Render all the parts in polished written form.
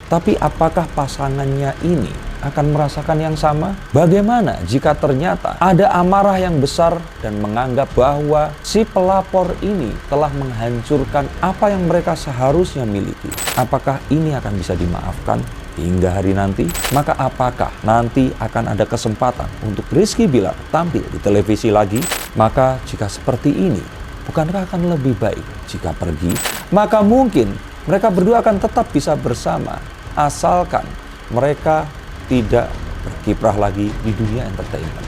Tapi apakah pasangannya ini akan merasakan yang sama? Bagaimana jika ternyata ada amarah yang besar dan menganggap bahwa si pelapor ini telah menghancurkan apa yang mereka seharusnya miliki? Apakah ini akan bisa dimaafkan hingga hari nanti? Maka apakah nanti akan ada kesempatan untuk Rizky Billar tampil di televisi lagi? Maka jika seperti ini, bukankah akan lebih baik jika pergi? Maka mungkin mereka berdua akan tetap bisa bersama, asalkan mereka tidak berkiprah lagi di dunia entertainment.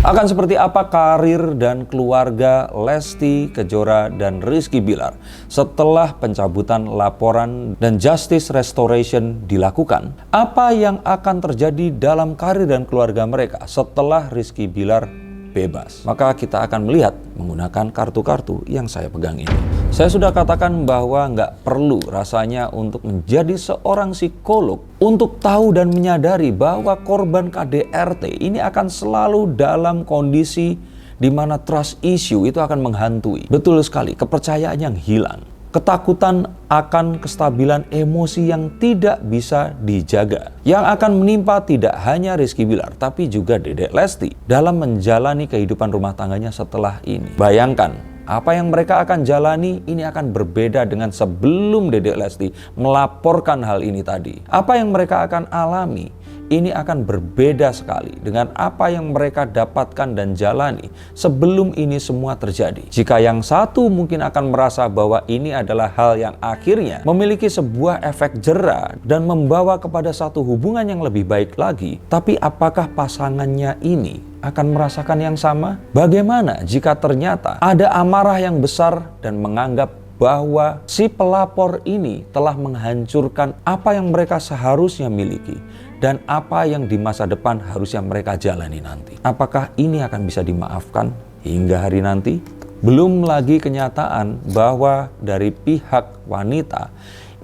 Akan seperti apa karir dan keluarga Lesti Kejora dan Rizky Billar setelah pencabutan laporan dan justice restoration dilakukan? Apa yang akan terjadi dalam karir dan keluarga mereka setelah Rizky Billar bebas? Maka kita akan melihat menggunakan kartu-kartu yang saya pegang ini. Saya sudah katakan bahwa nggak perlu rasanya untuk menjadi seorang psikolog untuk tahu dan menyadari bahwa korban KDRT ini akan selalu dalam kondisi di mana trust issue itu akan menghantui. Betul sekali, kepercayaan yang hilang. Ketakutan akan kestabilan emosi yang tidak bisa dijaga. Yang akan menimpa tidak hanya Rizky Billar, tapi juga Dedek Lesti dalam menjalani kehidupan rumah tangganya setelah ini. Bayangkan, apa yang mereka akan jalani ini akan berbeda dengan sebelum Dedek Lesti melaporkan hal ini tadi. Apa yang mereka akan alami ini akan berbeda sekali dengan apa yang mereka dapatkan dan jalani sebelum ini semua terjadi. Jika yang satu mungkin akan merasa bahwa ini adalah hal yang akhirnya memiliki sebuah efek jera dan membawa kepada satu hubungan yang lebih baik lagi, tapi apakah pasangannya ini akan merasakan yang sama? Bagaimana jika ternyata ada amarah yang besar dan menganggap bahwa si pelapor ini telah menghancurkan apa yang mereka seharusnya miliki dan apa yang di masa depan harusnya mereka jalani nanti? Apakah ini akan bisa dimaafkan hingga hari nanti? Belum lagi kenyataan bahwa dari pihak wanita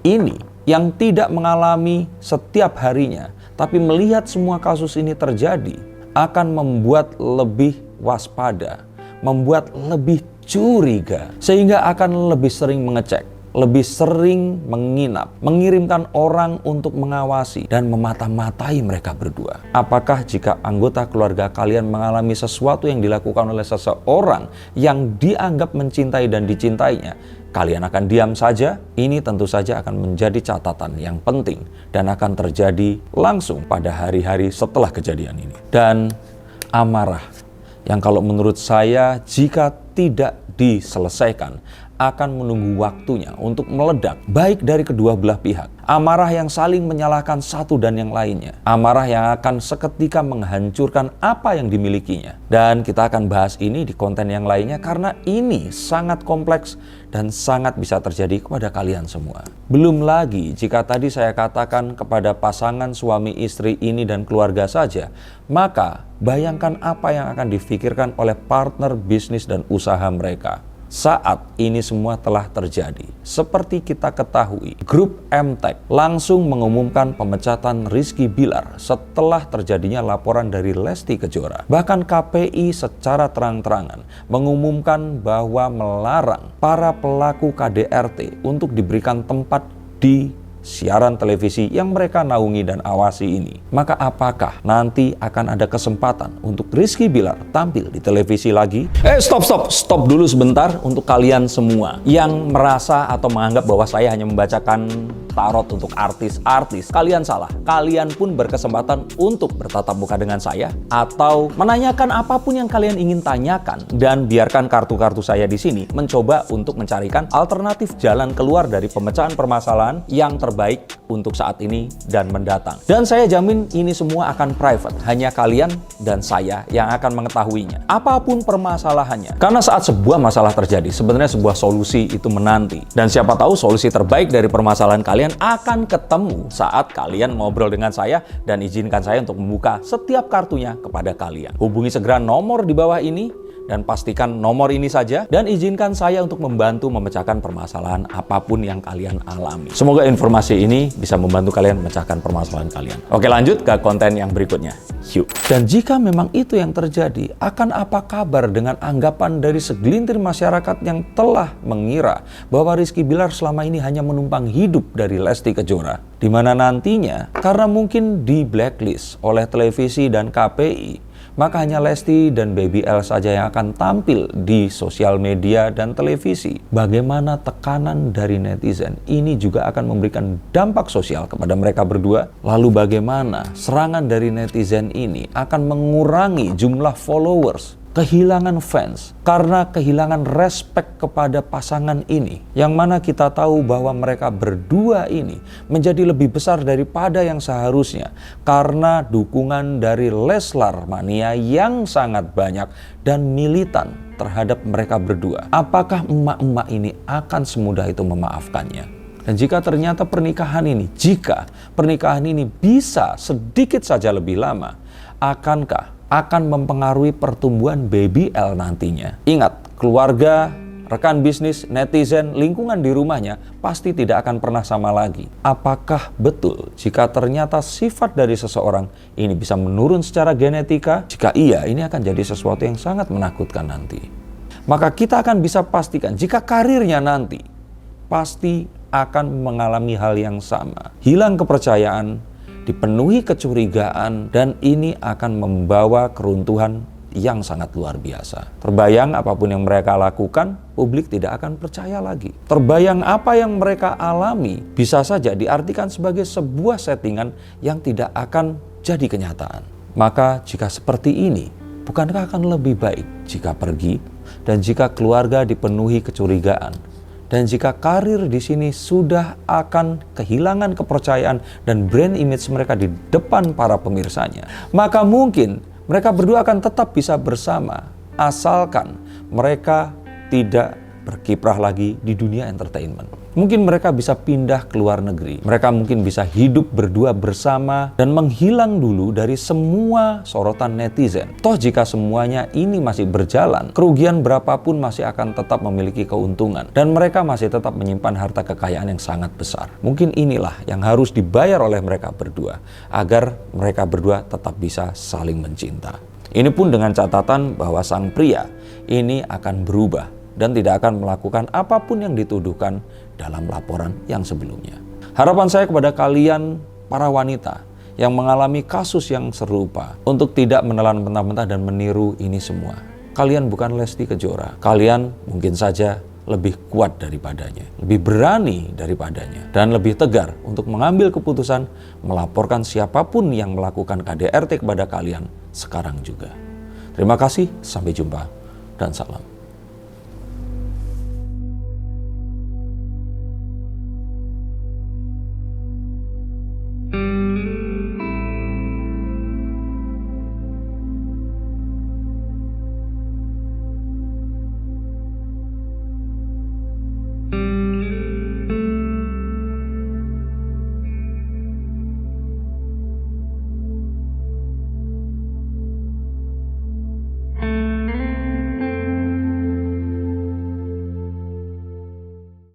ini yang tidak mengalami setiap harinya, tapi melihat semua kasus ini terjadi, akan membuat lebih waspada, membuat lebih curiga, sehingga akan lebih sering mengecek, lebih sering menginap, mengirimkan orang untuk mengawasi dan memata-matai mereka berdua. Apakah jika anggota keluarga kalian mengalami sesuatu yang dilakukan oleh seseorang yang dianggap mencintai dan dicintainya, kalian akan diam saja? Ini tentu saja akan menjadi catatan yang penting dan akan terjadi langsung pada hari-hari setelah kejadian ini. Dan amarah yang kalau menurut saya jika tidak diselesaikan akan menunggu waktunya untuk meledak, baik dari kedua belah pihak. Amarah yang saling menyalahkan satu dan yang lainnya. Amarah yang akan seketika menghancurkan apa yang dimilikinya. Dan kita akan bahas ini di konten yang lainnya karena ini sangat kompleks dan sangat bisa terjadi kepada kalian semua. Belum lagi jika tadi saya katakan kepada pasangan suami istri ini dan keluarga saja, maka bayangkan apa yang akan difikirkan oleh partner bisnis dan usaha mereka saat ini semua telah terjadi. Seperti kita ketahui, grup M-Tech langsung mengumumkan pemecatan Rizky Billar setelah terjadinya laporan dari Lesti Kejora. Bahkan KPI secara terang-terangan mengumumkan bahwa melarang para pelaku KDRT untuk diberikan tempat di siaran televisi yang mereka naungi dan awasi ini. Maka apakah nanti akan ada kesempatan untuk Rizky Billar tampil di televisi lagi? Stop dulu sebentar untuk kalian semua yang merasa atau menganggap bahwa saya hanya membacakan tarot untuk artis-artis. Kalian salah. Kalian pun berkesempatan untuk bertatap muka dengan saya atau menanyakan apapun yang kalian ingin tanyakan, dan biarkan kartu-kartu saya di sini mencoba untuk mencarikan alternatif jalan keluar dari pemecahan permasalahan yang terbaik untuk saat ini dan mendatang. Dan saya jamin ini semua akan private, hanya kalian dan saya yang akan mengetahuinya. Apapun permasalahannya. Karena saat sebuah masalah terjadi, sebenarnya sebuah solusi itu menanti. Dan siapa tahu solusi terbaik dari permasalahan kalian akan ketemu saat kalian ngobrol dengan saya dan izinkan saya untuk membuka setiap kartunya kepada kalian. Hubungi segera nomor di bawah ini dan pastikan nomor ini saja dan izinkan saya untuk membantu memecahkan permasalahan apapun yang kalian alami. Semoga informasi ini bisa membantu kalian memecahkan permasalahan kalian. Oke, lanjut ke konten yang berikutnya. Yuk. Dan jika memang itu yang terjadi, akan apa kabar dengan anggapan dari segelintir masyarakat yang telah mengira bahwa Rizky Bilar selama ini hanya menumpang hidup dari Lesti Kejora, di mana nantinya karena mungkin di blacklist oleh televisi dan KPI, maka hanya Lesti dan Baby L saja yang akan tampil di sosial media dan televisi. Bagaimana tekanan dari netizen ini juga akan memberikan dampak sosial kepada mereka berdua. Lalu bagaimana serangan dari netizen ini akan mengurangi jumlah followers, kehilangan fans karena kehilangan respect kepada pasangan ini, yang mana kita tahu bahwa mereka berdua ini menjadi lebih besar daripada yang seharusnya karena dukungan dari Leslar Mania yang sangat banyak dan militan terhadap mereka berdua. Apakah emak-emak ini akan semudah itu memaafkannya? Dan jika ternyata pernikahan ini bisa sedikit saja lebih lama, akankah akan mempengaruhi pertumbuhan Baby L nantinya? Ingat, keluarga, rekan bisnis, netizen, lingkungan di rumahnya pasti tidak akan pernah sama lagi. Apakah betul jika ternyata sifat dari seseorang ini bisa menurun secara genetika? Jika iya, ini akan jadi sesuatu yang sangat menakutkan nanti. Maka kita akan bisa pastikan jika karirnya nanti pasti akan mengalami hal yang sama. Hilang kepercayaan, dipenuhi kecurigaan, dan ini akan membawa keruntuhan yang sangat luar biasa. Terbayang apapun yang mereka lakukan, publik tidak akan percaya lagi. Terbayang apa yang mereka alami bisa saja diartikan sebagai sebuah settingan yang tidak akan jadi kenyataan. Maka jika seperti ini, bukankah akan lebih baik jika pergi, dan jika keluarga dipenuhi kecurigaan, dan jika karir di sini sudah akan kehilangan kepercayaan dan brand image mereka di depan para pemirsanya, maka mungkin mereka berdua akan tetap bisa bersama asalkan mereka tidak berkiprah lagi di dunia entertainment. Mungkin mereka bisa pindah ke luar negeri. Mereka mungkin bisa hidup berdua bersama dan menghilang dulu dari semua sorotan netizen. Toh jika semuanya ini masih berjalan, kerugian berapapun masih akan tetap memiliki keuntungan. Dan mereka masih tetap menyimpan harta kekayaan yang sangat besar. Mungkin inilah yang harus dibayar oleh mereka berdua, agar mereka berdua tetap bisa saling mencinta. Ini pun dengan catatan bahwa sang pria ini akan berubah dan tidak akan melakukan apapun yang dituduhkan dalam laporan yang sebelumnya. Harapan saya kepada kalian para wanita yang mengalami kasus yang serupa untuk tidak menelan mentah-mentah dan meniru ini semua. Kalian bukan Lesti Kejora. Kalian mungkin saja lebih kuat daripadanya, lebih berani daripadanya, dan lebih tegar untuk mengambil keputusan melaporkan siapapun yang melakukan KDRT kepada kalian sekarang juga. Terima kasih, sampai jumpa, dan salam. Thank you.